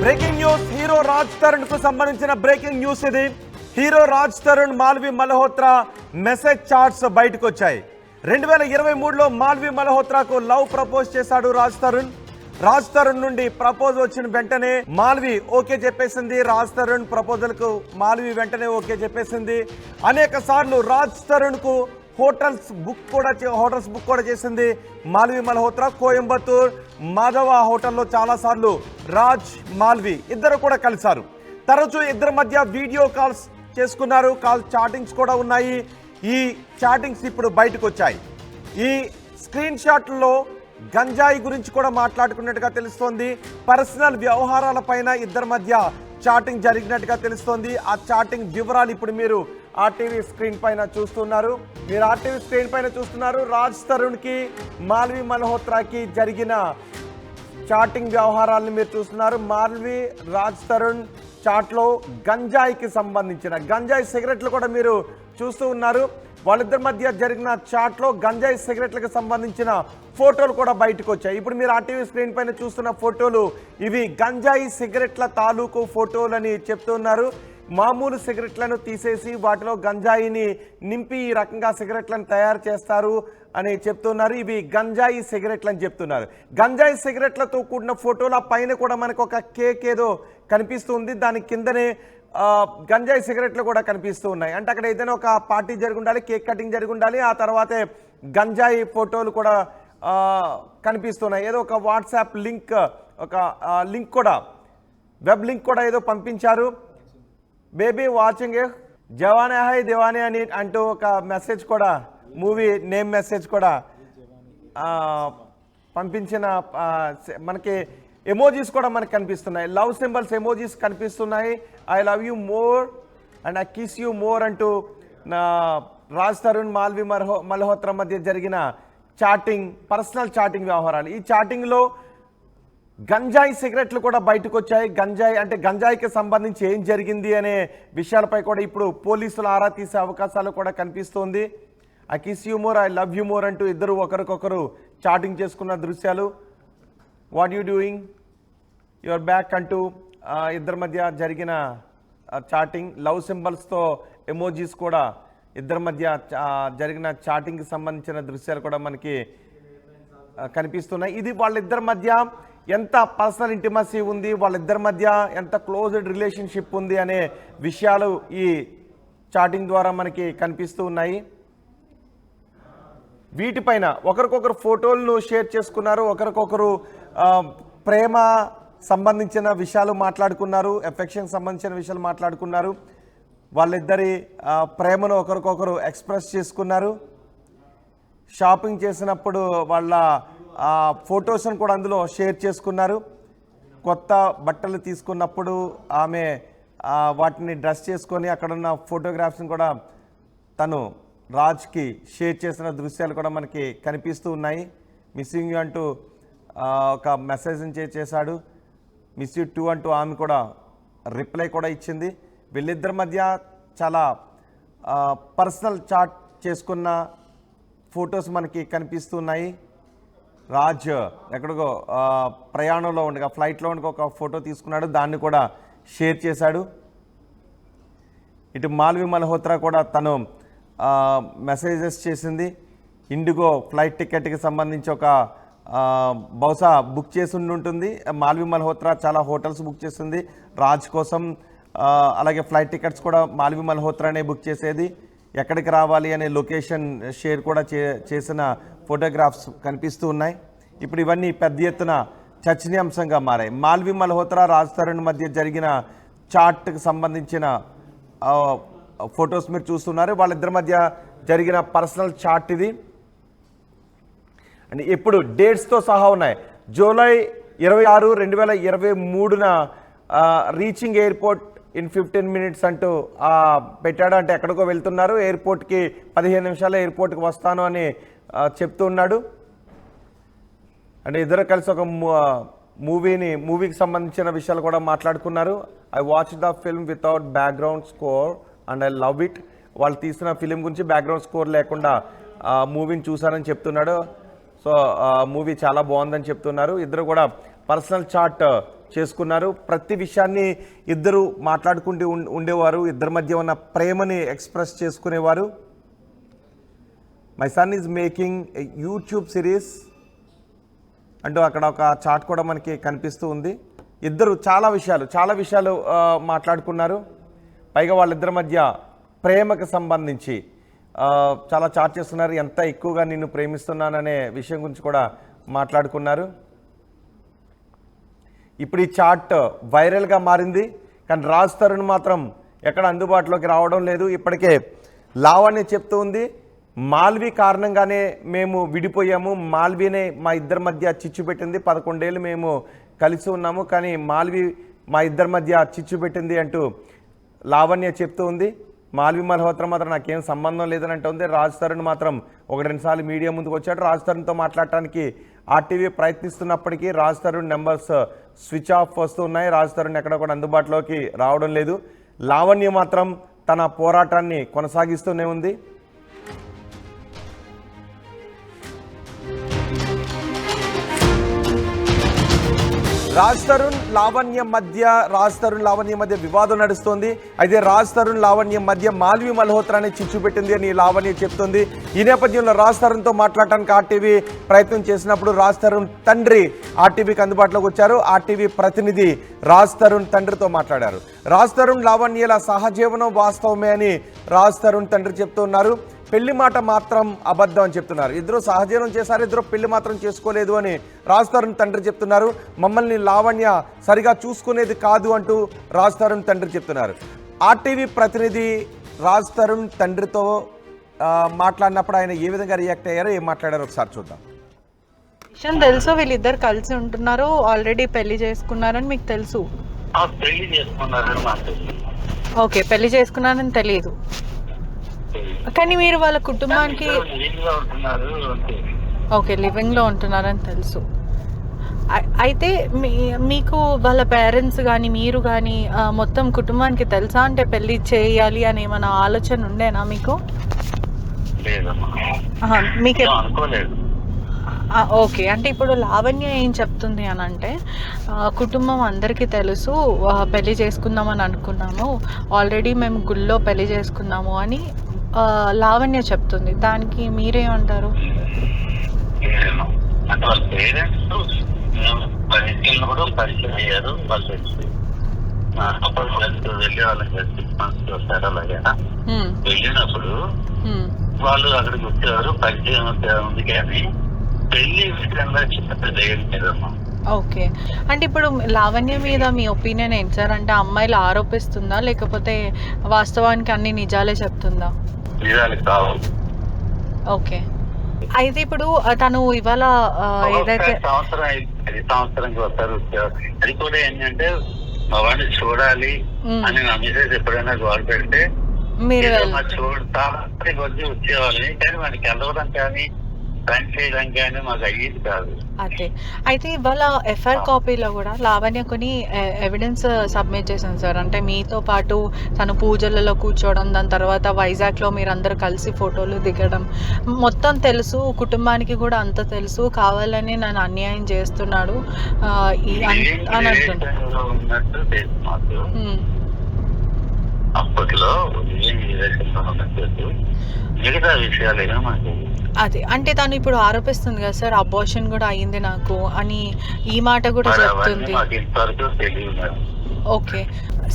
Breaking news hero Raj Tarun కు సంబంధించిన breaking news ఇది. Hero Raj Tarun Malvi Malhotra message chats బయటకు వచ్చాయి. 2023లో మాల్వి మల్హోత్రాకు లవ్ ప్రపోజ్ చేశాడు రాజ్ తరుణ్. రాజ్ తరుణ్ నుండి ప్రపోజ్ వచ్చిన వెంటనే మాల్వి ఓకే చెప్పేసింది. రాజ్ తరుణ్ ప్రపోజల్ కు మాల్వి వెంటనే ఓకే చెప్పేసింది. అనేక సార్లు రాజ్ తరుణ్ కు హోటల్స్ బుక్ కూడా చేసింది మాల్వి మల్హోత్రా. కోయంబత్తూర్ మాధవ హోటల్లో చాలా సార్లు రాజ్ మాల్వి ఇద్దరు కూడా కలిశారు. తరచూ ఇద్దరి మధ్య వీడియో కాల్స్ చేసుకున్నారు. కాల్ చాటింగ్స్ కూడా ఉన్నాయి. ఈ చాటింగ్స్ ఇప్పుడు బయటకు వచ్చాయి. ఈ స్క్రీన్ షాట్లో గంజాయి గురించి కూడా మాట్లాడుకున్నట్టుగా తెలుస్తోంది. పర్సనల్ వ్యవహారాల పైన ఇద్దరి మధ్య చాటింగ్ జరిగినట్టుగా తెలుస్తోంది. ఆ చాటింగ్ వివరాలు ఇప్పుడు మీరు ఆర్టీవీ స్క్రీన్ పైన చూస్తున్నారు. రాజ్ తరుణ్కి మాల్వి మల్హోత్రాకి జరిగిన చాటింగ్ వ్యవహారాలను మీరు చూస్తున్నారు. మాల్వి రాజ్ తరుణ్ చాట్లో గంజాయికి సంబంధించిన గంజాయి సిగరెట్లు కూడా మీరు చూస్తూ ఉన్నారు. వాళ్ళిద్దరి మధ్య జరిగిన చాట్లో గంజాయి సిగరెట్లకు సంబంధించిన ఫోటోలు కూడా బయటకు వచ్చాయి. ఇప్పుడు మీరు ఆర్టీవీ స్క్రీన్ పైన చూస్తున్న ఫోటోలు ఇవి గంజాయి సిగరెట్ల తాలూకు ఫోటోలు అని చెప్తున్నారు. మామూలు సిగరెట్లను తీసేసి వాటిలో గంజాయిని నింపి ఈ రకంగా సిగరెట్లను తయారు చేస్తారు అని చెప్తున్నారు. ఇవి గంజాయి సిగరెట్లు అని చెప్తున్నారు. గంజాయి సిగరెట్లతో కూడిన ఫోటోల పైన కూడా మనకు ఒక కేక్ ఏదో కనిపిస్తుంది. దాని కిందనే గంజాయి సిగరెట్లు కూడా కనిపిస్తూ ఉన్నాయి. అంటే అక్కడ ఏదైనా ఒక పార్టీ జరిగి ఉండాలి, కేక్ కటింగ్ జరిగి ఉండాలి. ఆ తర్వాతే గంజాయి ఫోటోలు కూడా కనిపిస్తున్నాయి. ఏదో ఒక వాట్సాప్ లింక్, ఒక లింక్ కూడా, వెబ్ లింక్ కూడా ఏదో పంపించారు. బేబీ వాచింగ్ జవానే హై దివానే అని అంటూ ఒక మెసేజ్ కూడా, మూవీ నేమ్ మెసేజ్ కూడా పంపించిన మనకి ఎమోజీస్ కూడా మనకు కనిపిస్తున్నాయి. లవ్ సింబల్స్ ఎమోజీస్ కనిపిస్తున్నాయి. I love you more and I kiss you more అంటూ రాజ్ తరుణ్ మాల్వి మల్హోత్రా మధ్య జరిగిన చాటింగ్, పర్సనల్ చాటింగ్ వ్యవహారాలు. ఈ చాటింగ్లో గంజాయి సిగరెట్లు కూడా బయటకు వచ్చాయి. గంజాయి అంటే గంజాయికి సంబంధించి ఏం జరిగింది అనే విషయాలపై కూడా ఇప్పుడు పోలీసులు ఆరా తీసే అవకాశాలు కూడా కనిపిస్తోంది. I kiss you more, I love you more అంటూ ఇద్దరు ఒకరికొకరు చాటింగ్ చేసుకున్న దృశ్యాలు. What you doing, your back అంటూ ఇద్దరి మధ్య జరిగిన చాటింగ్. లవ్ సింబల్స్తో ఎమోజీస్ కూడా ఇద్దరి మధ్య జరిగిన చాటింగ్కి సంబంధించిన దృశ్యాలు కూడా మనకి కనిపిస్తున్నాయి. ఇది వాళ్ళిద్దరి మధ్య ఎంత పర్సనల్ ఇంటిమసీ ఉంది, వాళ్ళిద్దరి మధ్య ఎంత క్లోజ్డ్ రిలేషన్షిప్ ఉంది అనే విషయాలు ఈ చాటింగ్ ద్వారా మనకి కనిపిస్తూ ఉన్నాయి. వీటిపైన ఒకరికొకరు ఫోటోలను షేర్ చేసుకున్నారు. ఒకరికొకరు ప్రేమ సంబంధించిన విషయాలు మాట్లాడుకున్నారు, ఎఫెక్షన్ సంబంధించిన విషయాలు మాట్లాడుకున్నారు. వాళ్ళిద్దరి ప్రేమను ఒకరికొకరు ఎక్స్ప్రెస్ చేసుకున్నారు. షాపింగ్ చేసినప్పుడు వాళ్ళ ఫొటోస్ను కూడా అందులో షేర్ చేసుకున్నారు. కొత్త బట్టలు తీసుకున్నప్పుడు ఆమె వాటిని డ్రెస్ చేసుకొని అక్కడున్న ఫోటోగ్రాఫ్స్ని కూడా తను రాజ్కి షేర్ చేసిన దృశ్యాలు కూడా మనకి కనిపిస్తూ ఉన్నాయి. మిస్సింగ్ యూ అంటూ ఒక మెసేజ్ని చేశాడు. మిస్ యూ టూ అంటూ ఆమె కూడా రిప్లై కూడా ఇచ్చింది. వీళ్ళిద్దరి మధ్య చాలా పర్సనల్ చాట్ చేసుకున్న ఫొటోస్ మనకి కనిపిస్తున్నాయి. రాజ్ ఎక్కడికో ప్రయాణంలో ఉండగా, ఫ్లైట్లో ఉండగా ఒక ఫోటో తీసుకున్నాడు, దాన్ని కూడా షేర్ చేశాడు. ఇటు మాల్వి మల్హోత్రా కూడా తను మెసేజెస్ చేసింది. ఇండిగో ఫ్లైట్ టికెట్కి సంబంధించి ఒక బహుశా బుక్ చేసి ఉంటుంది. మాల్వి మల్హోత్రా చాలా హోటల్స్ బుక్ చేసింది రాజ్ కోసం. అలాగే ఫ్లైట్ టికెట్స్ కూడా మాల్వి మల్హోత్రానే బుక్ చేసేది. ఎక్కడికి రావాలి అనే లొకేషన్ షేర్ కూడా చేసిన ఫోటోగ్రాఫ్స్ కనిపిస్తూ ఉన్నాయి. ఇప్పుడు ఇవన్నీ పెద్ద ఎత్తున చర్చనీయాంశంగా మారాయి. మాల్వి మల్హోత్రా రాజ్ తరుణ్ మధ్య జరిగిన చాట్కి సంబంధించిన ఫొటోస్ మీరు చూస్తున్నారు. వాళ్ళిద్దరి మధ్య జరిగిన పర్సనల్ చాట్ ఇది. అండ్ ఇప్పుడు డేట్స్తో సహా ఉన్నాయి. జూలై 26, 2023న రీచింగ్ ఎయిర్పోర్ట్ ఇన్ 15 minutes అంటూ పెట్టాడు. అంటే ఎక్కడికో వెళ్తున్నారు, ఎయిర్పోర్ట్కి 15 నిమిషాలు ఎయిర్పోర్ట్కి వస్తాను అని చెప్తున్నాడు. అంటే ఇద్దరు కలిసి ఒక మూవీకి సంబంధించిన విషయాలు కూడా మాట్లాడుకున్నారు. I watch the film without background score and I love it. వాళ్ళు తీసిన ఫిలిం గురించి బ్యాక్గ్రౌండ్ స్కోర్ లేకుండా మూవీని చూసానని చెప్తున్నాడు. సో మూవీ చాలా బాగుందని చెప్తున్నారు. ఇద్దరు కూడా పర్సనల్ చాట్ చేసుకున్నారు. ప్రతి విషయాన్ని ఇద్దరు మాట్లాడుకుంటూ ఉండేవారు. ఇద్దరి మధ్య ఉన్న ప్రేమని ఎక్స్ప్రెస్ చేసుకునేవారు. My son is making YouTube series అంటూ అక్కడ ఒక చాట్ కూడా మనకి కనిపిస్తూ ఉంది. ఇద్దరు చాలా విషయాలు మాట్లాడుకున్నారు. పైగా వాళ్ళిద్దరి మధ్య ప్రేమకు సంబంధించి చాలా చాట్ చేస్తున్నారు. ఎంత ఎక్కువగా నిన్ను ప్రేమిస్తున్నాననే విషయం గురించి కూడా మాట్లాడుకున్నారు. ఇప్పుడు ఈ చాట్ వైరల్గా మారింది. కానీ రాజ్ తరుణ్ మాత్రం ఎక్కడ అందుబాటులోకి రావడం లేదు. ఇప్పటికే లావణ్య చెప్తూ ఉంది, మాల్వి కారణంగానే మేము విడిపోయాము, మాల్వీనే మా ఇద్దరి మధ్య చిచ్చు పెట్టింది, 11 ఏళ్ళు మేము కలిసి ఉన్నాము, కానీ మాల్వి మా ఇద్దరి మధ్య చిచ్చు పెట్టింది అంటూ లావణ్య చెప్తూ ఉంది. మాల్వి మల్హోత్రా మాత్రం నాకేం సంబంధం లేదని అంటుంది. రాజ్ తరుణ్ మాత్రం 1-2 సార్లు మీడియా ముందుకు వచ్చాడు. రాజ్ తరుణ్తో మాట్లాడటానికి ఆర్టీవీ ప్రయత్నిస్తున్నప్పటికీ Raj Tarun numbers switch off వస్తూ ఉన్నాయి. రాజ్ తరుణ్ ఎక్కడ కూడా అందుబాటులోకి రావడం లేదు. లావణ్య మాత్రం తన పోరాటాన్ని కొనసాగిస్తూనే ఉంది. రాజ్ తరుణ్ లావణ్య మధ్య వివాదం నడుస్తోంది. అయితే రాజ్ తరుణ్ లావణ్య మధ్య మాల్వి మల్హోత్రానే చిచ్చు పెట్టింది అని లావణ్య చెప్తుంది. ఈ నేపథ్యంలో రాజ్ తరుణ్తో మాట్లాడటానికి ఆర్టీవీ ప్రయత్నం చేసినప్పుడు రాజ్ తరుణ్ తండ్రి ఆర్టీవీకి అందుబాటులోకి వచ్చారు. ఆర్టీవీ ప్రతినిధి రాజ్ తరుణ్ తండ్రితో మాట్లాడారు. రాజ్ తరుణ్ లావణ్యల సహజీవనం వాస్తవమే అని రాజ్ తరుణ్ తండ్రి చెప్తున్నారు. పెళ్లి మాట మాత్రం అబద్ధం అని చెప్తున్నారు. ఇద్దరు సహజీవనం చేశారు, ఇద్దరు పెళ్లి మాత్రం చేసుకోలేదు అని రాజ్ తరుణ్ తండ్రి చెప్తున్నారు. మమ్మల్ని లావణ్య సరిగా చూసుకునేది కాదు అంటూ రాజ్ తరుణ్ తండ్రి చెప్తున్నారు. ఆర్టీవీ ప్రతినిధి రాజ్ తరుణ్ తండ్రితో మాట్లాడినప్పుడు ఆయన ఏ విధంగా రియాక్ట్ అయ్యారో, ఏం మాట్లాడారో ఒకసారి చూద్దాం. విషయం తెలుసు, వీళ్ళిద్దరు కలిసి ఉంటున్నారు, ఆల్రెడీ పెళ్లి చేసుకున్నారని మీకు తెలుసు? ఓకే, పెళ్లి చేసుకున్నారని తెలియదు, కానీ మీరు వాళ్ళ కుటుంబానికి ఓకే లివింగ్ లో ఉంటున్నారని తెలుసు. అయితే మీకు వాళ్ళ పేరెంట్స్ కానీ మీరు కానీ మొత్తం కుటుంబానికి తెలుసా? అంటే పెళ్లి చేయాలి అని ఏమైనా ఆలోచన ఉండేనా మీకు? మీకు ఓకే, అంటే ఇప్పుడు లావణ్య ఏం చెప్తుంది అని అంటే, కుటుంబం అందరికీ తెలుసు, పెళ్లి చేసుకుందామని అనుకున్నాము, ఆల్రెడీ మేము గుళ్ళో పెళ్లి చేసుకున్నాము అని లావణ్య చెప్తుంది. దానికి మీరేమంటారు? అంటే వాళ్ళ పేరెంట్స్ పరిచయంలో పరిచయం అయ్యారు, వాళ్ళు తెలిసి అప్పుడు వెళ్ళే వాళ్ళకి 6 months వస్తారు. అలాగేనా వెళ్ళినప్పుడు వాళ్ళు అక్కడికి వచ్చేవారు, పరిచయం ఉంది, కానీ పెళ్లి విషయంలో చిన్న లేదమ్మా. ఓకే, అంటే ఇప్పుడు లావణ్య మీద మీ ఒపీనియన్ ఏంటి సార్? అంటే అమ్మాయిలు ఆరోపిస్తుందా లేకపోతే వాస్తవానికి అన్ని నిజాలే చెప్తుందా? నిజాలు కావు. ఓకే, అయితే ఇప్పుడు తను ఇవాళ ఏదైతే సంవత్సరానికి వస్తారు, అది కూడా ఏంటంటే మా వాడిని చూడాలి అని నా మెసేజ్ ఎప్పుడైనా కాల్ పెడితే మీరు చూడతా వచ్చి వచ్చేవాళ్ళని, కానీ వాడికి వెళ్ళవడం కానీ చేయడం కానీ మాకు అయ్యేది కాదు. అదే, అయితే ఇవాళ ఎఫ్ఐఆర్ కాపీలో కూడా లావణ్య కొన్ని ఎవిడెన్స్ సబ్మిట్ చేశాను సార్. అంటే మీతో పాటు తను పూజలలో కూర్చోవడం, దాని తర్వాత వైజాగ్లో మీరు అందరు కలిసి ఫోటోలు దిగడం మొత్తం తెలుసు, కుటుంబానికి కూడా అంత తెలుసు, కావాలని నన్ను అన్యాయం చేస్తున్నాడు అని అంటున్నాడు. అప్పట్లో మిగతా విషయాలేగా మాకు అదే, అంటే తను ఇప్పుడు ఆరోపిస్తుంది కదా సార్, అబార్షన్ కూడా అయ్యింది నాకు అని ఈ మాట కూడా చెప్తుంది. ఓకే,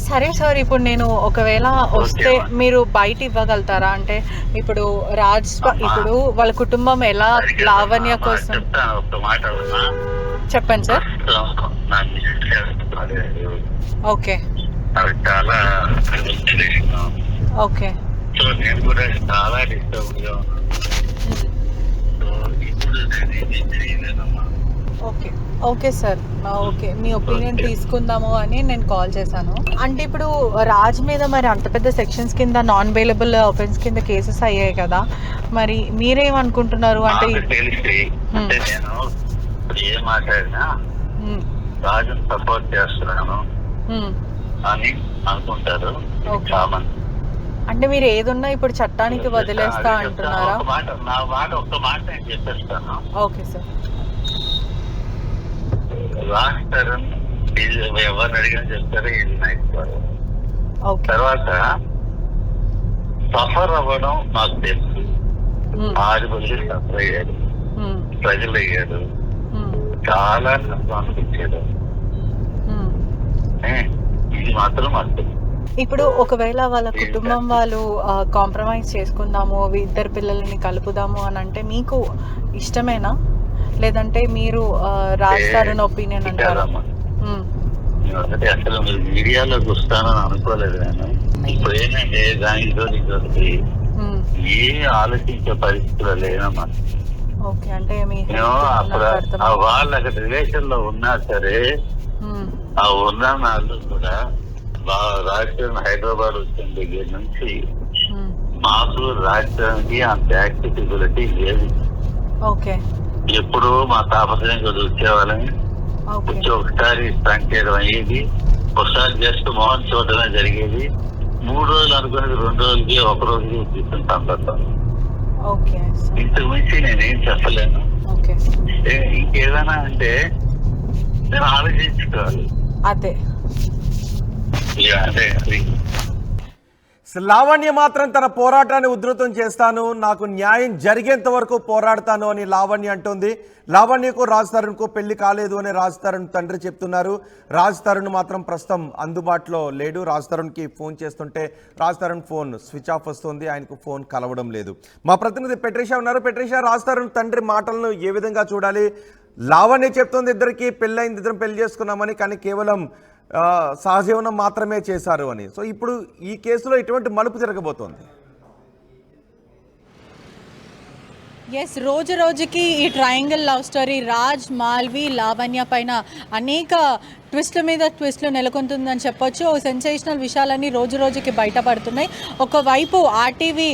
సరే సార్, ఇప్పుడు నేను ఒకవేళ వస్తే మీరు బయట ఇవ్వగలుగుతారా? అంటే ఇప్పుడు ఇప్పుడు వాళ్ళ కుటుంబం ఎలా లావణ్య కోసం చెప్పండి సార్. ఓకే ఓకే సో నేను కూడా చాలా డిస్టర్బ్ గా ఓకే ఓకే సార్, ఓకే, మీ ఒపీనియన్ తీసుకుందాము అని నేను కాల్ చేశాను. అంటే ఇప్పుడు రాజ్ మీద మరి అంత పెద్ద సెక్షన్స్ కింద నాన్ బెయిలబుల్ ఆఫెన్స్ కింద కేసెస్ అయ్యాయి కదా, మరి మీరేమనుకుంటున్నారు? అంటే తెలిసి అంటే నేను ఏం మాట్లాడినా రాజును సపోర్ట్ చేస్తున్నాను అని అనుకుంటారు చాలా మంది. అంటే మీరు ఏదున్నా ఇప్పుడు చట్టానికి వదిలేస్తా అంటున్నారా? ఒక్క మాట నేను చెప్పేస్తాను. Okay sir. రాజ్ తరుణ్ ఎవరిని అడిగినా చెప్తారు ఇది నైట్ బాయ్. ఓకే. తర్వాత సఫర్ అవ్వడం నాకు తెలుసు. 6 మంది సఫర్ అయ్యాడు, ప్రజలు అయ్యాడు, చాలా కష్టం అనిపించాడు. ఇది మాత్రం అర్థం. ఇప్పుడు ఒకవేళ వాళ్ళ కుటుంబం వాళ్ళు కాంప్రమైజ్ చేసుకుందాము, ఇద్దరు పిల్లల్ని కలుపుదాము అని అంటే మీకు ఇష్టమేనా, లేదంటే మీరు రాజ్ తరుణ్ ఒపీనియన్ అంటారా? అంటే అసలు మీరు మీడియాలోకి వస్తానని అనుకోలేదు నేను. ఇప్పుడు ఏంటంటే దానికి ఏ ఆలోచించే పరిస్థితులు లేనమ్మా. ఓకే. అంటే వాళ్ళు అక్కడ రిలేషన్ లో ఉన్నా సరే, ఆ ఉన్న వాళ్ళు కూడా రాజకీయం హైదరాబాద్ వచ్చిన దగ్గర నుంచి మాకు రాజకీయానికి అంత యాక్టివిటీ లేదు. ఓకే. ఎప్పుడు మా తాపత్రయం వచ్చేవాళ్ళని వచ్చి ఒకసారి స్పెండ్ చేయడం అయ్యేది, ఒకసారి జస్ట్ మోహన్ చూడడమే జరిగేది. 3 రోజులు అనుకునేది 2 రోజులకి 1 రోజుకి తీసుకుంటాం తప్ప ఇంతకు మించి నేనేం చెప్పలేను. ఇంకేదైనా అంటే నేను ఆలోచించుకోవాలి. అదే అదే లావణ్య మాత్రం తన పోరాటాన్ని ఉధృతం చేస్తాను, నాకు న్యాయం జరిగేంత వరకు పోరాడతాను అని లావణ్య అంటుంది. లావణ్యకు రాజ్ తరుణ్కు పెళ్లి కాలేదు అని రాజ్ తరుణ్ తండ్రి చెప్తున్నారు. రాజ్ తరుణ్ మాత్రం ప్రస్తుతం అందుబాటులో లేడు. రాజ్ తరుణ్కి ఫోన్ చేస్తుంటే Raj Tarun phone switch off వస్తుంది, ఆయనకు ఫోన్ కలవడం లేదు. మా ప్రతినిధి పెట్రిషా ఉన్నారు. పెట్రిషా, రాజ్ తరుణ్ తండ్రి మాటలను ఏ విధంగా చూడాలి? లావణ్య చెప్తుంది ఇద్దరికి పెళ్ళైంది, ఇద్దరం పెళ్లి చేసుకున్నామని, కానీ కేవలం సహజీవనం మాత్రమే చేశారు అని. సో ఇప్పుడు ఈ కేసులో ఎటువంటి మలుపు జరగబోతోంది? ఎస్, రోజు రోజుకి ఈ triangle love story Raj, Malvi, Lavanya పైన అనేక ట్విస్ట్ల మీద ట్విస్ట్లు నెలకొంటుందని చెప్పొచ్చు. సెన్సేషనల్ విషయాలన్నీ రోజు రోజుకి బయటపడుతున్నాయి. ఒకవైపు ఆర్టీవీ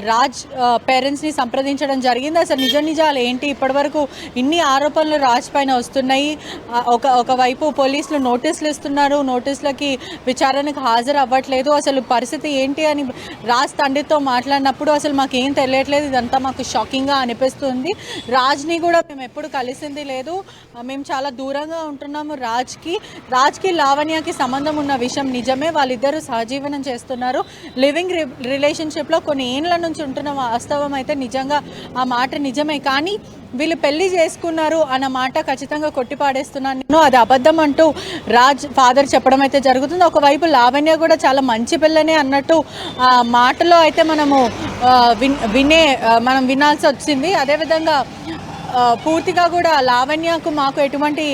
రాజ్ పేరెంట్స్ని సంప్రదించడం జరిగింది. అసలు నిజాలు ఏంటి, ఇప్పటివరకు ఇన్ని ఆరోపణలు రాజ్ పైన వస్తున్నాయి. ఒకవైపు పోలీసులు నోటీసులు ఇస్తున్నారు, నోటీసులకి విచారణకు హాజరు అవ్వట్లేదు. అసలు పరిస్థితి ఏంటి అని రాజ్ తండ్రితో మాట్లాడినప్పుడు అసలు మాకేం తెలియట్లేదు, ఇదంతా మాకు షాకింగ్గా అనిపిస్తుంది. రాజ్ని కూడా మేము ఎప్పుడు కలిసింది లేదు, మేము చాలా దూరంగా ఉంటున్నాము. రాజ్కి లావణ్యకి సంబంధం ఉన్న విషయం నిజమే, వాళ్ళిద్దరూ సహజీవనం చేస్తున్నారు, లివింగ్ రిలేషన్షిప్లో కొన్ని ఏళ్ళ నుంచి ఉంటున్న వాస్తవం అయితే నిజంగా ఆ మాట నిజమే. కానీ వీళ్ళు పెళ్లి చేసుకున్నారు అన్న మాట ఖచ్చితంగా కొట్టిపాడేస్తున్నాను నేను, అది అబద్ధం అంటూ రాజ్ ఫాదర్ చెప్పడం అయితే జరుగుతుంది. ఒకవైపు లావణ్య కూడా చాలా మంచి పిల్లనే అన్నట్టు ఆ మాటలో అయితే మనం వినాల్సి వచ్చింది. అదేవిధంగా పూర్తిగా కూడా లావణ్యకు మాకు ఎటువంటి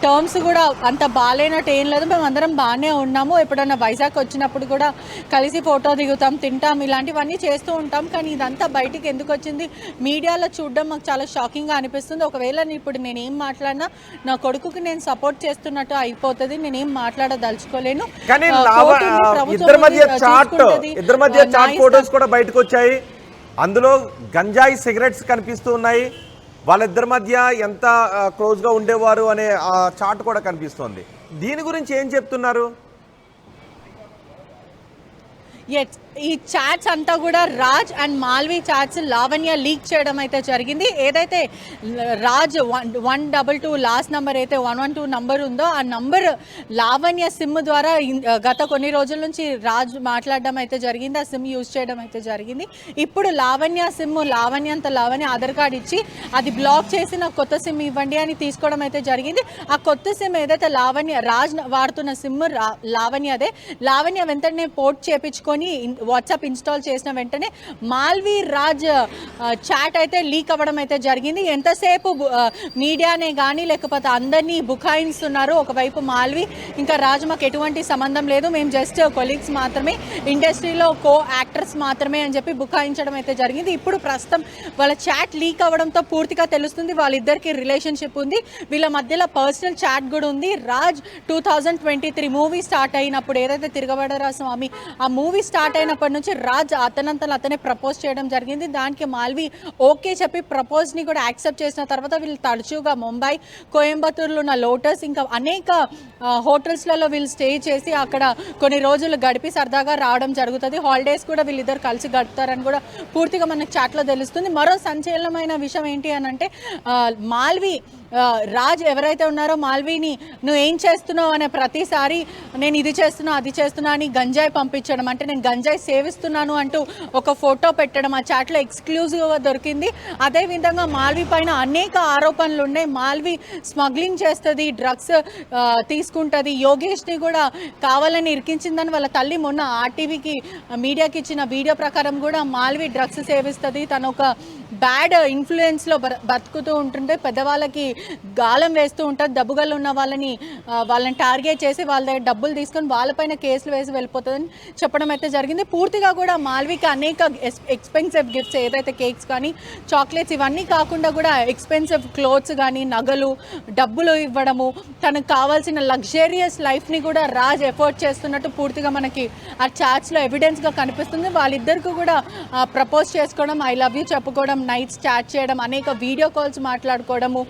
టర్మ్స్ కూడా అంత బాగాలేనట్టు ఏం లేదు, మేము అందరం బాగానే ఉన్నాము. ఎప్పుడన్నా వైజాగ్ వచ్చినప్పుడు కూడా కలిసి ఫోటో దిగుతాం, తింటాం, ఇలాంటివన్నీ చేస్తూ ఉంటాం. కానీ ఇదంతా బయటికి ఎందుకు వచ్చింది, మీడియాలో చూడడం మాకు చాలా షాకింగ్గా అనిపిస్తుంది. ఒకవేళ ఇప్పుడు నేనేం మాట్లాడినా నా కొడుకుకి నేను సపోర్ట్ చేస్తున్నట్టు అయిపోతుంది, నేనేం మాట్లాడదలుచుకోలేను. కానీ ఇద్దరి మధ్య చాట్ ఫోటోస్ కూడా బయటకు వచ్చాయి, అందులో గంజాయి సిగరెట్స్ కనిపిస్తూ ఉన్నాయి. వాళ్ళిద్దరి మధ్య ఎంత క్లోజ్గా ఉండేవారు అనే ఆ చాట్ కూడా కనిపిస్తోంది. దీని గురించి ఏం చెప్తున్నారు? ఈ చాట్స్ అంతా కూడా Raj and Malvi chats Lavanya leak చేయడం అయితే జరిగింది. ఏదైతే రాజ్ 122 లాస్ట్ నెంబర్ అయితే 112 నంబర్ ఉందో ఆ నంబర్ లావణ్య సిమ్ ద్వారా గత కొన్ని రోజుల నుంచి రాజ్ మాట్లాడడం అయితే జరిగింది, ఆ సిమ్ యూజ్ చేయడం అయితే జరిగింది. ఇప్పుడు లావణ్య సిమ్ లావణ్య ఆధార్ కార్డ్ ఇచ్చి అది బ్లాక్ చేసి నాకు కొత్త సిమ్ ఇవ్వండి అని తీసుకోవడం అయితే జరిగింది. ఆ కొత్త సిమ్ ఏదైతే రాజ్ వాడుతున్న సిమ్ లావణ్య వెంటనే పోర్ట్ చేపించుకొని వాట్సాప్ ఇన్స్టాల్ చేసిన వెంటనే మాల్వి రాజ్ చాట్ అయితే లీక్ అవ్వడం అయితే జరిగింది. ఎంతసేపు మీడియానే కానీ లేకపోతే అందరినీ బుకాయిస్తున్నారు. ఒకవైపు మాల్వి ఇంకా రాజ్ మాకు ఎటువంటి సంబంధం లేదు, మేము జస్ట్ కొలీగ్స్ మాత్రమే, ఇండస్ట్రీలో యాక్టర్స్ మాత్రమే అని చెప్పి బుకాయించడం అయితే జరిగింది. ఇప్పుడు ప్రస్తుతం వాళ్ళ చాట్ లీక్ అవ్వడంతో పూర్తిగా తెలుస్తుంది వాళ్ళిద్దరికి రిలేషన్షిప్ ఉంది, వీళ్ళ మధ్యలో పర్సనల్ చాట్ కూడా ఉంది. రాజ్ 2023 మూవీ స్టార్ట్ అయినప్పుడు ఏదైతే తిరగబడరా స్వామి ఆ మూవీ స్టార్ట్ అయినప్పటి నుంచి రాజ్ అతనే ప్రపోజ్ చేయడం జరిగింది. దానికి మాల్వి ఓకే చెప్పి ప్రపోజ్ని కూడా యాక్సెప్ట్ చేసిన తర్వాత వీళ్ళు తరచుగా ముంబై, కోయంబత్తూరులో ఉన్న లోటస్ ఇంకా అనేక హోటల్స్లలో వీళ్ళు స్టే చేసి అక్కడ కొన్ని రోజులు గడిపి సరదాగా రావడం జరుగుతుంది. హాలిడేస్ కూడా వీళ్ళిద్దరు కలిసి గడుపుతారని కూడా పూర్తిగా మనకు చాట్లో తెలుస్తుంది. మరో సంచలనమైన విషయం ఏంటి అని అంటే మాల్వి రాజ్ ఎవరైతే ఉన్నారో మాల్వీని నువ్వు ఏం చేస్తున్నావు అనే ప్రతిసారి నేను ఇది చేస్తున్నా అది చేస్తున్నా అని గంజాయి పంపించడం, అంటే నేను గంజాయి సేవిస్తున్నాను అంటూ ఒక ఫోటో పెట్టడం ఆ చాట్లో ఎక్స్క్లూజివ్గా దొరికింది. అదేవిధంగా మాల్వీ పైన అనేక ఆరోపణలు ఉన్నాయి. మాల్వీ స్మగ్లింగ్ చేస్తుంది, డ్రగ్స్ తీసుకుంటుంది, యోగేష్ని కూడా కావాలని ఇరికించిందని వాళ్ళ తల్లి మొన్న ఆర్టీవీకి మీడియాకి ఇచ్చిన వీడియో ప్రకారం కూడా మాల్వీ డ్రగ్స్ సేవిస్తుంది, తను ఒక బ్యాడ్ ఇన్ఫ్లుయెన్స్లో బతుకుతూ ఉంటుంటే పెద్దవాళ్ళకి గాలం వేస్తూ ఉంటుంది, డబ్బుగలు ఉన్న వాళ్ళని టార్గెట్ చేసి వాళ్ళ దగ్గర డబ్బులు తీసుకొని వాళ్ళపైన కేసులు వేసి వెళ్ళిపోతుందని చెప్పడం అయితే జరిగింది. పూర్తిగా కూడా మాల్వీకి అనేక ఎక్స్పెన్సివ్ గిఫ్ట్స్, ఏదైతే కేక్స్ కానీ చాక్లెట్స్ ఇవన్నీ కాకుండా కూడా ఎక్స్పెన్సివ్ క్లోత్స్ కానీ నగలు డబ్బులు ఇవ్వడము, తనకు కావాల్సిన లగ్జరియస్ లైఫ్ని కూడా రాజ్ ఎఫోర్డ్ చేస్తున్నట్టు పూర్తిగా మనకి ఆ చాట్స్లో ఎవిడెన్స్గా కనిపిస్తుంది. వాళ్ళిద్దరికి కూడా ప్రపోజ్ చేసుకోవడం, ఐ లవ్ యూ చెప్పుకోవడం, నైట్స్ చాట్ చేయడం, అనేక వీడియో కాల్స్ మాట్లాడుకోవడము,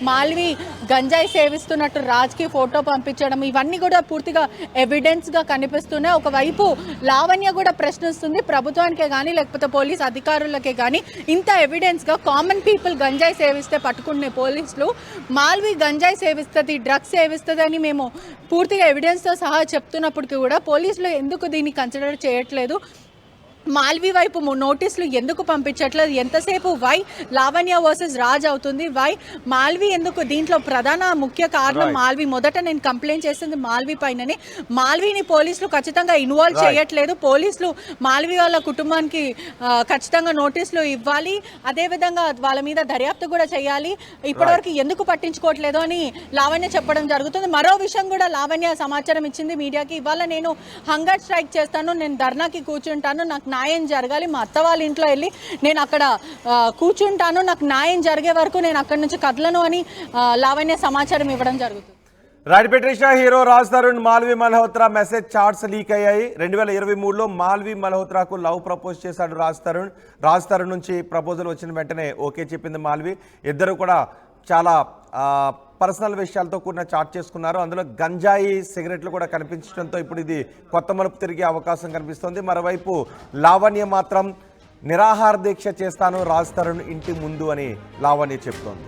మాల్వీ గంజాయి సేవిస్తున్నట్టు రాజ్కి ఫోటో పంపించడం, ఇవన్నీ కూడా పూర్తిగా ఎవిడెన్స్గా కనిపిస్తున్నాయి. ఒకవైపు లావణ్య కూడా ప్రశ్నిస్తుంది ప్రభుత్వానికే కానీ లేకపోతే పోలీస్ అధికారులకే కానీ, ఇంత ఎవిడెన్స్గా కామన్ పీపుల్ గంజాయి సేవిస్తే పట్టుకునే పోలీసులు మాల్వీ గంజాయి సేవిస్తుంది, డ్రగ్స్ సేవిస్తుంది అని మేము పూర్తిగా ఎవిడెన్స్తో సహా చెప్తున్నప్పటికీ కూడా పోలీసులు ఎందుకు దీన్ని కన్సిడర్ చేయట్లేదు, మాల్వీ వైపు నోటీసులు ఎందుకు పంపించట్లేదు, ఎంతసేపు వై లావణ్య వర్సెస్ రాజ్ అవుతుంది, వై మాల్వీ ఎందుకు, దీంట్లో ప్రధాన ముఖ్య కారణం మాల్వీ. మొదట నేను కంప్లైంట్ చేసింది మాల్వీ పైననే, మాల్వీని పోలీసులు ఖచ్చితంగా ఇన్వాల్వ్ చేయట్లేదు, పోలీసులు మాల్వీ వాళ్ళ కుటుంబానికి ఖచ్చితంగా నోటీసులు ఇవ్వాలి, అదేవిధంగా వాళ్ళ మీద దర్యాప్తు కూడా చేయాలి, ఇప్పటివరకు ఎందుకు పట్టించుకోవట్లేదు అని లావణ్య చెప్పడం జరుగుతుంది. మరో విషయం కూడా లావణ్య సమాచారం ఇచ్చింది మీడియాకి, ఇవాళ నేను హంగర్ స్ట్రైక్ చేస్తాను, నేను ధర్నాకి కూర్చుంటాను, నాకు న్యాయం జరగాలి, మా అత్త వాళ్ళ ఇంట్లో వెళ్ళి నేను అక్కడ కూర్చుంటాను, నాకు న్యాయం జరిగే వరకు నేను అక్కడి నుంచి కదలను అని లావణ్య సమాచారం ఇవ్వడం జరుగుతుంది. రైట్ పెట్రిషా, hero Raj Tarun Malvi Malhotra message chats leak అయ్యాయి. 2023లో మాల్వీ మల్హోత్రాకు లవ్ ప్రపోజ్ చేశాడు రాజ్ తరుణ్ నుంచి ప్రపోజల్ వచ్చిన వెంటనే ఓకే చెప్పింది మాల్వీ. ఇద్దరు కూడా చాలా పర్సనల్ విషయాలతో కూడిన చాట్ చేసుకున్నారు. అందులో గంజాయి సిగరెట్లు కూడా కనిపించడంతో ఇప్పుడు ఇది కొత్త మలుపు తిరిగే అవకాశం కనిపిస్తోంది. మరోవైపు లావణ్య మాత్రం నిరాహార దీక్ష చేస్తాను రాజ్ తరుణ్ ఇంటి ముందు అని లావణ్య చెప్తోంది.